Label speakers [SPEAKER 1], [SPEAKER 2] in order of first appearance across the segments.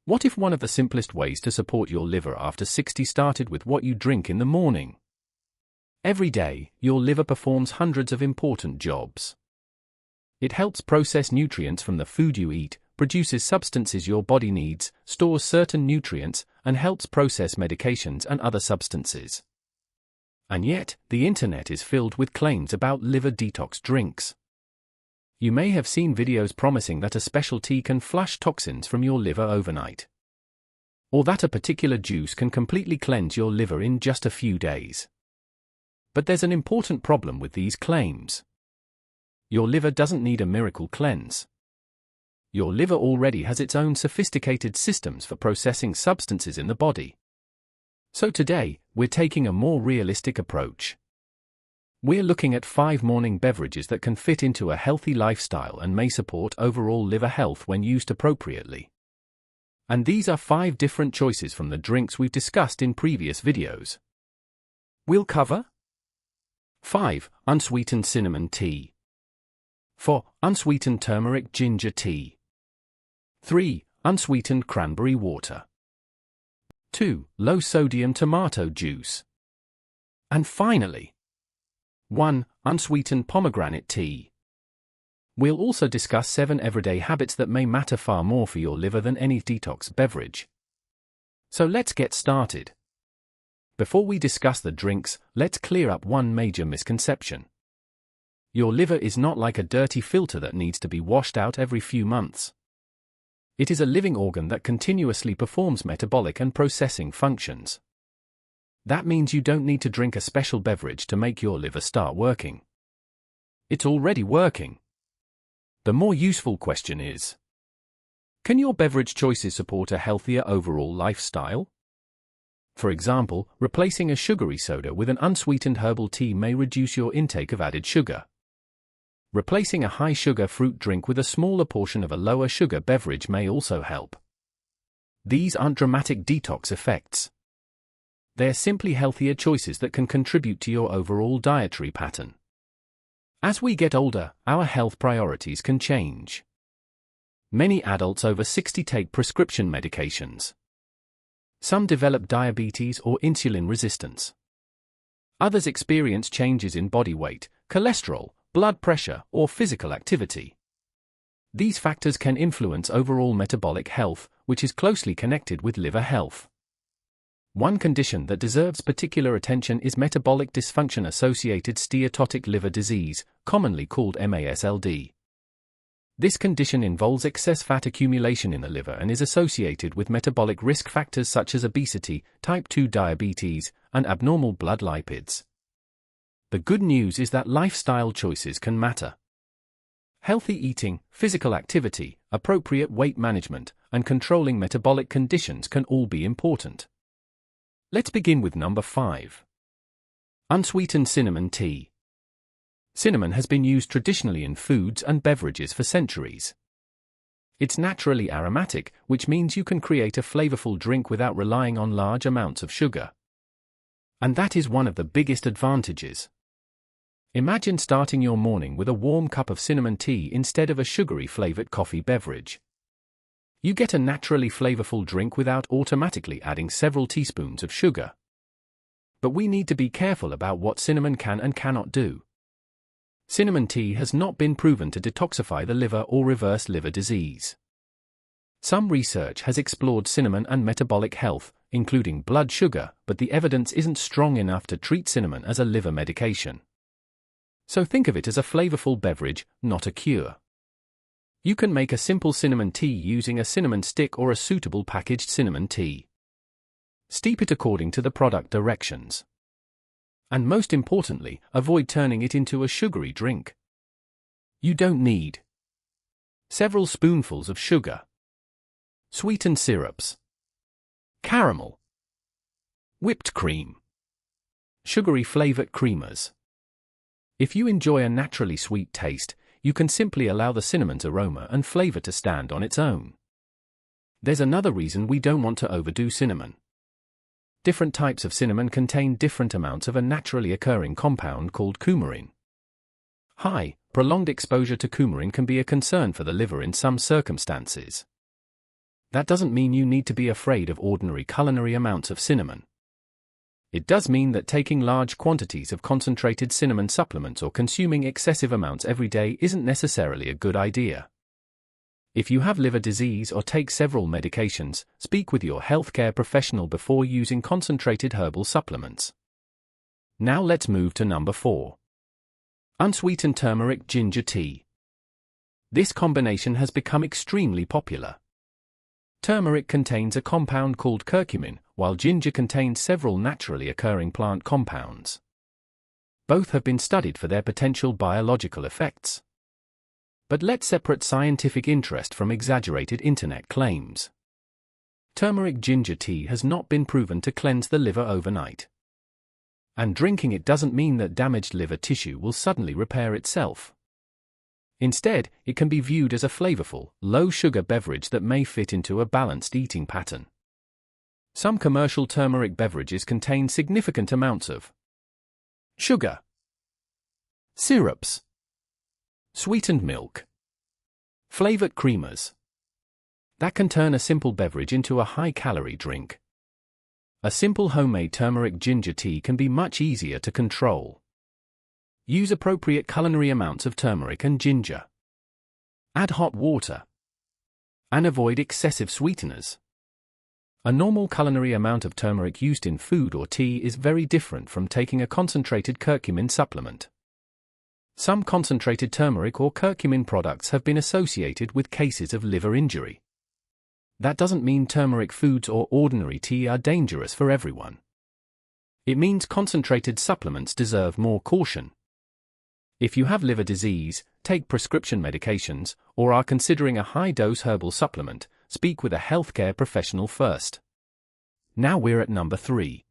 [SPEAKER 1] What if one of the simplest ways to support your liver after 60 started with what you drink in the morning? Every day, your liver performs hundreds of important jobs. It helps process nutrients from the food you eat, produces substances your body needs, stores certain nutrients, and helps process medications and other substances. And yet, the internet is filled with claims about liver detox drinks. You may have seen videos promising that a special tea can flush toxins from your liver overnight. Or that a particular juice can completely cleanse your liver in just a few days. But there's an important problem with these claims. Your liver doesn't need a miracle cleanse. Your liver already has its own sophisticated systems for processing substances in the body. So today, we're taking a more realistic approach. We're looking at 5 morning beverages that can fit into a healthy lifestyle and may support overall liver health when used appropriately. And these are 5 different choices from the drinks we've discussed in previous videos. We'll cover 5. Unsweetened Cinnamon Tea. 4. Unsweetened Turmeric-Ginger Tea. 3. Unsweetened Cranberry Water. 2. Low-sodium tomato juice. And finally, 1. Unsweetened Pomegranate Tea. We'll also discuss 7 everyday habits that may matter far more for your liver than any detox beverage. So let's get started. Before we discuss the drinks, let's clear up one major misconception. Your liver is not like a dirty filter that needs to be washed out every few months. It is a living organ that continuously performs metabolic and processing functions. That means you don't need to drink a special beverage to make your liver start working. It's already working. The more useful question is, can your beverage choices support a healthier overall lifestyle? For example, replacing a sugary soda with an unsweetened herbal tea may reduce your intake of added sugar. Replacing a high-sugar fruit drink with a smaller portion of a lower-sugar beverage may also help. These aren't dramatic detox effects. They're simply healthier choices that can contribute to your overall dietary pattern. As we get older, our health priorities can change. Many adults over 60 take prescription medications. Some develop diabetes or insulin resistance. Others experience changes in body weight, cholesterol, blood pressure, or physical activity. These factors can influence overall metabolic health, which is closely connected with liver health. One condition that deserves particular attention is metabolic dysfunction-associated steatotic liver disease, commonly called MASLD. This condition involves excess fat accumulation in the liver and is associated with metabolic risk factors such as obesity, type 2 diabetes, and abnormal blood lipids. The good news is that lifestyle choices can matter. Healthy eating, physical activity, appropriate weight management, and controlling metabolic conditions can all be important. Let's begin with number 5. Unsweetened Cinnamon Tea. Cinnamon has been used traditionally in foods and beverages for centuries. It's naturally aromatic, which means you can create a flavorful drink without relying on large amounts of sugar. And that is one of the biggest advantages. Imagine starting your morning with a warm cup of cinnamon tea instead of a sugary-flavored coffee beverage. You get a naturally flavorful drink without automatically adding several teaspoons of sugar. But we need to be careful about what cinnamon can and cannot do. Cinnamon tea has not been proven to detoxify the liver or reverse liver disease. Some research has explored cinnamon and metabolic health, including blood sugar, but the evidence isn't strong enough to treat cinnamon as a liver medication. So think of it as a flavorful beverage, not a cure. You can make a simple cinnamon tea using a cinnamon stick or a suitable packaged cinnamon tea. Steep it according to the product directions. And most importantly, avoid turning it into a sugary drink. You don't need several spoonfuls of sugar, sweetened syrups, caramel, whipped cream, sugary-flavored creamers. If you enjoy a naturally sweet taste, you can simply allow the cinnamon's aroma and flavor to stand on its own. There's another reason we don't want to overdo cinnamon. Different types of cinnamon contain different amounts of a naturally occurring compound called coumarin. High, prolonged exposure to coumarin can be a concern for the liver in some circumstances. That doesn't mean you need to be afraid of ordinary culinary amounts of cinnamon. It does mean that taking large quantities of concentrated cinnamon supplements or consuming excessive amounts every day isn't necessarily a good idea. If you have liver disease or take several medications, speak with your healthcare professional before using concentrated herbal supplements. Now let's move to number 4. Unsweetened Turmeric-Ginger Tea. This combination has become extremely popular. Turmeric contains a compound called curcumin, while ginger contains several naturally occurring plant compounds. Both have been studied for their potential biological effects. But let's separate scientific interest from exaggerated internet claims. Turmeric ginger tea has not been proven to cleanse the liver overnight. And drinking it doesn't mean that damaged liver tissue will suddenly repair itself. Instead, it can be viewed as a flavorful, low-sugar beverage that may fit into a balanced eating pattern. Some commercial turmeric beverages contain significant amounts of sugar, syrups, sweetened milk, flavored creamers that can turn a simple beverage into a high-calorie drink. A simple homemade turmeric ginger tea can be much easier to control. Use appropriate culinary amounts of turmeric and ginger. Add hot water. And avoid excessive sweeteners. A normal culinary amount of turmeric used in food or tea is very different from taking a concentrated curcumin supplement. Some concentrated turmeric or curcumin products have been associated with cases of liver injury. That doesn't mean turmeric foods or ordinary tea are dangerous for everyone. It means concentrated supplements deserve more caution. If you have liver disease, take prescription medications, or are considering a high-dose herbal supplement, speak with a healthcare professional first. Now we're at number 3.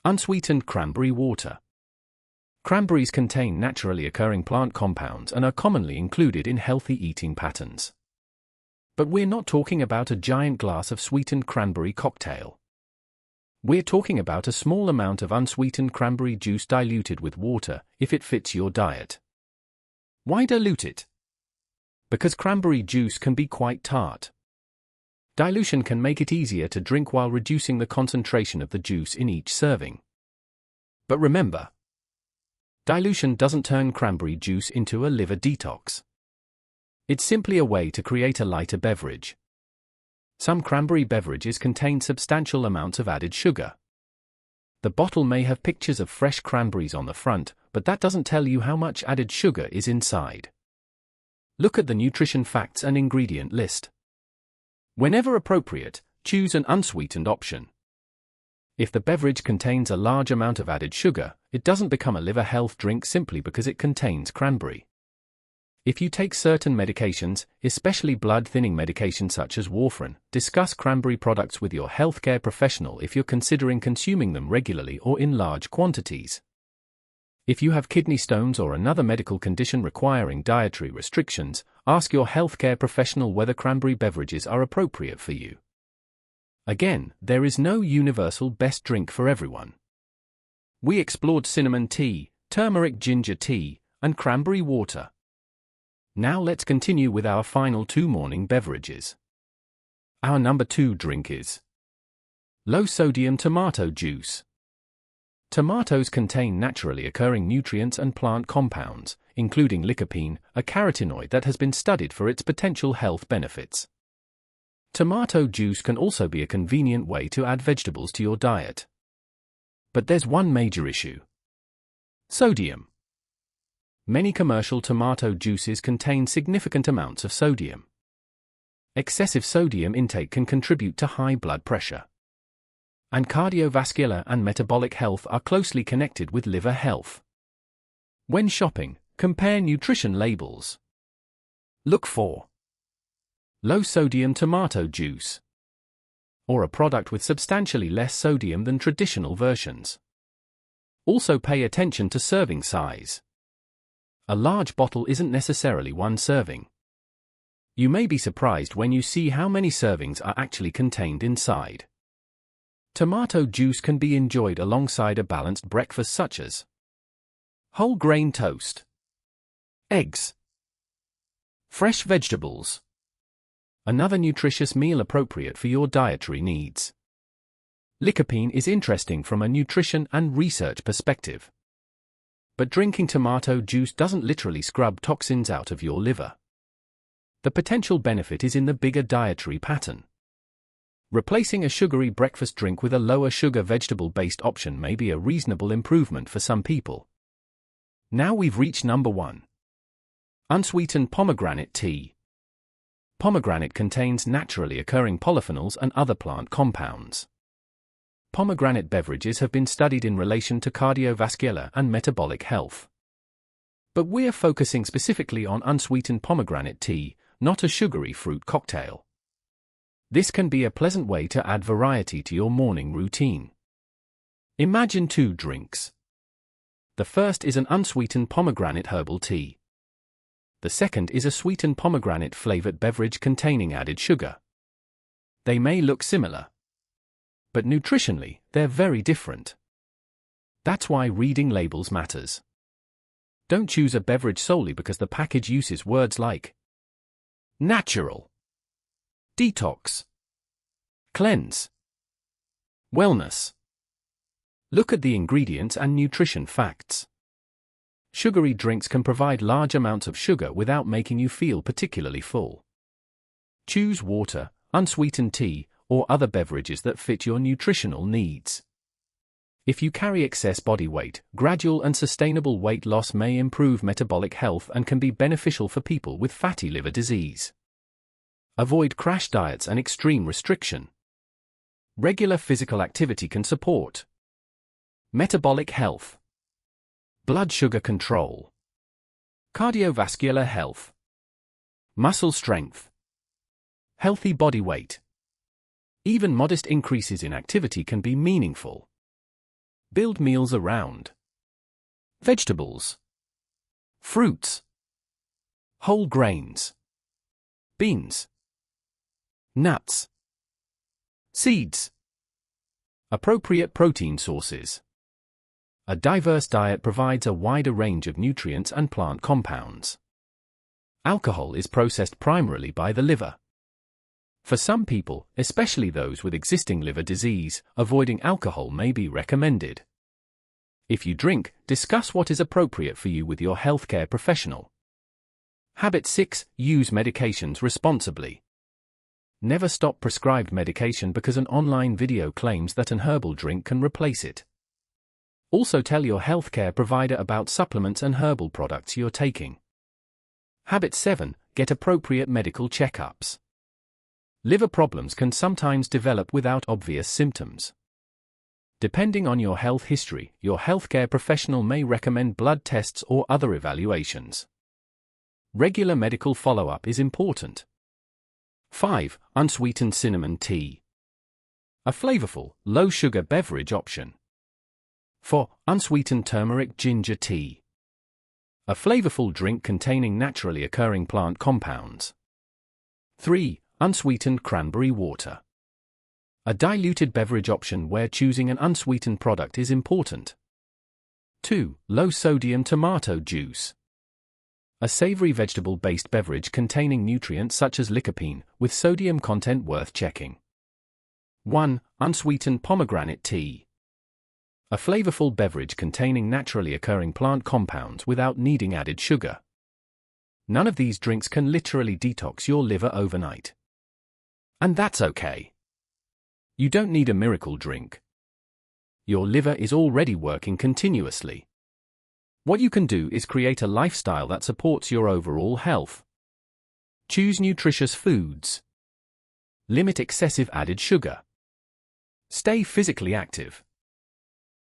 [SPEAKER 1] Unsweetened cranberry water. Cranberries contain naturally occurring plant compounds and are commonly included in healthy eating patterns. But we're not talking about a giant glass of sweetened cranberry cocktail. We're talking about a small amount of unsweetened cranberry juice diluted with water, if it fits your diet. Why dilute it? Because cranberry juice can be quite tart. Dilution can make it easier to drink while reducing the concentration of the juice in each serving. But remember, dilution doesn't turn cranberry juice into a liver detox. It's simply a way to create a lighter beverage. Some cranberry beverages contain substantial amounts of added sugar. The bottle may have pictures of fresh cranberries on the front, but that doesn't tell you how much added sugar is inside. Look at the nutrition facts and ingredient list. Whenever appropriate, choose an unsweetened option. If the beverage contains a large amount of added sugar, it doesn't become a liver health drink simply because it contains cranberry. If you take certain medications, especially blood-thinning medications such as warfarin, discuss cranberry products with your healthcare professional if you're considering consuming them regularly or in large quantities. If you have kidney stones or another medical condition requiring dietary restrictions, ask your healthcare professional whether cranberry beverages are appropriate for you. Again, there is no universal best drink for everyone. We explored cinnamon tea, turmeric ginger tea, and cranberry water. Now let's continue with our final 2 morning beverages. Our number 2 drink is low-sodium tomato juice. Tomatoes contain naturally occurring nutrients and plant compounds, including lycopene, a carotenoid that has been studied for its potential health benefits. Tomato juice can also be a convenient way to add vegetables to your diet. But there's one major issue: sodium. Many commercial tomato juices contain significant amounts of sodium. Excessive sodium intake can contribute to high blood pressure. And cardiovascular and metabolic health are closely connected with liver health. When shopping, compare nutrition labels. Look for low-sodium tomato juice, or a product with substantially less sodium than traditional versions. Also pay attention to serving size. A large bottle isn't necessarily 1 serving. You may be surprised when you see how many servings are actually contained inside. Tomato juice can be enjoyed alongside a balanced breakfast such as whole grain toast, eggs, fresh vegetables, Another nutritious meal appropriate for your dietary needs. Lycopene is interesting from a nutrition and research perspective. But drinking tomato juice doesn't literally scrub toxins out of your liver. The potential benefit is in the bigger dietary pattern. Replacing a sugary breakfast drink with a lower sugar vegetable-based option may be a reasonable improvement for some people. Now we've reached number 1. Unsweetened Pomegranate Tea. Pomegranate contains naturally occurring polyphenols and other plant compounds. Pomegranate beverages have been studied in relation to cardiovascular and metabolic health. But we're focusing specifically on unsweetened pomegranate tea, not a sugary fruit cocktail. This can be a pleasant way to add variety to your morning routine. Imagine 2 drinks. The first is an unsweetened pomegranate herbal tea. The second is a sweetened pomegranate-flavored beverage containing added sugar. They may look similar, but nutritionally, they're very different. That's why reading labels matters. Don't choose a beverage solely because the package uses words like natural, detox, cleanse, wellness. Look at the ingredients and nutrition facts. Sugary drinks can provide large amounts of sugar without making you feel particularly full. Choose water, unsweetened tea, or other beverages that fit your nutritional needs. If you carry excess body weight, gradual and sustainable weight loss may improve metabolic health and can be beneficial for people with fatty liver disease. Avoid crash diets and extreme restriction. Regular physical activity can support metabolic health, blood sugar control, cardiovascular health, muscle strength, healthy body weight. Even modest increases in activity can be meaningful. Build meals around vegetables, fruits, whole grains, beans, nuts, seeds, appropriate protein sources. A diverse diet provides a wider range of nutrients and plant compounds. Alcohol is processed primarily by the liver. For some people, especially those with existing liver disease, avoiding alcohol may be recommended. If you drink, discuss what is appropriate for you with your healthcare professional. Habit 6. Use medications responsibly. Never stop prescribed medication because an online video claims that an herbal drink can replace it. Also tell your healthcare provider about supplements and herbal products you're taking. Habit 7. Get appropriate medical checkups. Liver problems can sometimes develop without obvious symptoms. Depending on your health history, your healthcare professional may recommend blood tests or other evaluations. Regular medical follow-up is important. 5. Unsweetened Cinnamon Tea. A flavorful, low-sugar beverage option. 4. Unsweetened Turmeric-Ginger Tea. A flavorful drink containing naturally occurring plant compounds. 3. Unsweetened Cranberry Water. A diluted beverage option where choosing an unsweetened product is important. 2. Low-sodium tomato juice. A savory vegetable-based beverage containing nutrients such as lycopene, with sodium content worth checking. 1. Unsweetened Pomegranate Tea. A flavorful beverage containing naturally occurring plant compounds without needing added sugar. None of these drinks can literally detox your liver overnight. And that's okay. You don't need a miracle drink. Your liver is already working continuously. What you can do is create a lifestyle that supports your overall health. Choose nutritious foods. Limit excessive added sugar. Stay physically active.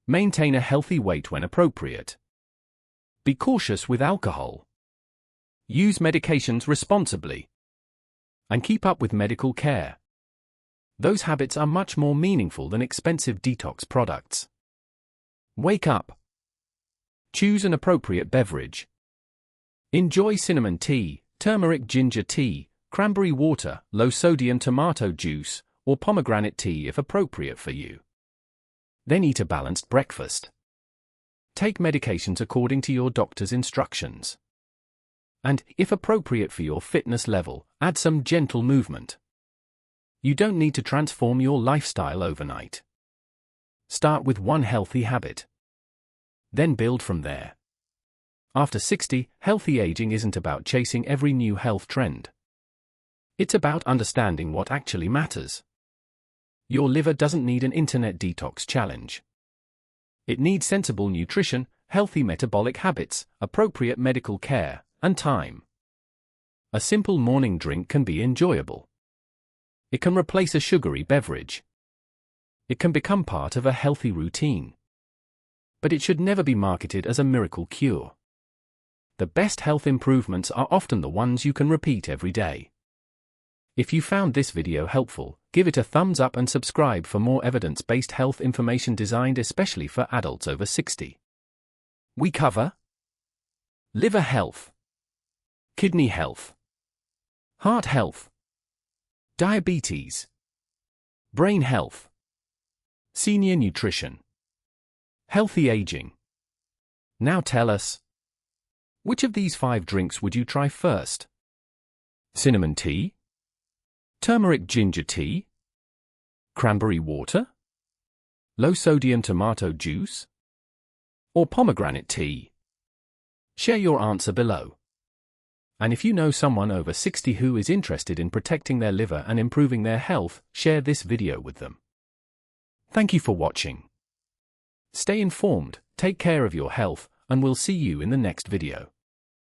[SPEAKER 1] Maintain a healthy weight when appropriate. Be cautious with alcohol. Use medications responsibly. And keep up with medical care. Those habits are much more meaningful than expensive detox products. Wake up. Choose an appropriate beverage. Enjoy cinnamon tea, turmeric ginger tea, cranberry water, low-sodium tomato juice, or pomegranate tea if appropriate for you. Then eat a balanced breakfast. Take medications according to your doctor's instructions. And, if appropriate for your fitness level, add some gentle movement. You don't need to transform your lifestyle overnight. Start with one healthy habit. Then build from there. After 60, healthy aging isn't about chasing every new health trend. It's about understanding what actually matters. Your liver doesn't need an internet detox challenge. It needs sensible nutrition, healthy metabolic habits, appropriate medical care, and time. A simple morning drink can be enjoyable. It can replace a sugary beverage. It can become part of a healthy routine. But it should never be marketed as a miracle cure. The best health improvements are often the ones you can repeat every day. If you found this video helpful, give it a thumbs up and subscribe for more evidence-based health information designed especially for adults over 60. We cover liver health, kidney health, heart health, diabetes, brain health, senior nutrition, healthy aging. Now tell us, which of these 5 drinks would you try first? Cinnamon tea? Turmeric-Ginger Tea? Cranberry water? Low-sodium tomato juice? Or pomegranate tea? Share your answer below. And if you know someone over 60 who is interested in protecting their liver and improving their health, share this video with them. Thank you for watching. Stay informed, take care of your health, and we'll see you in the next video.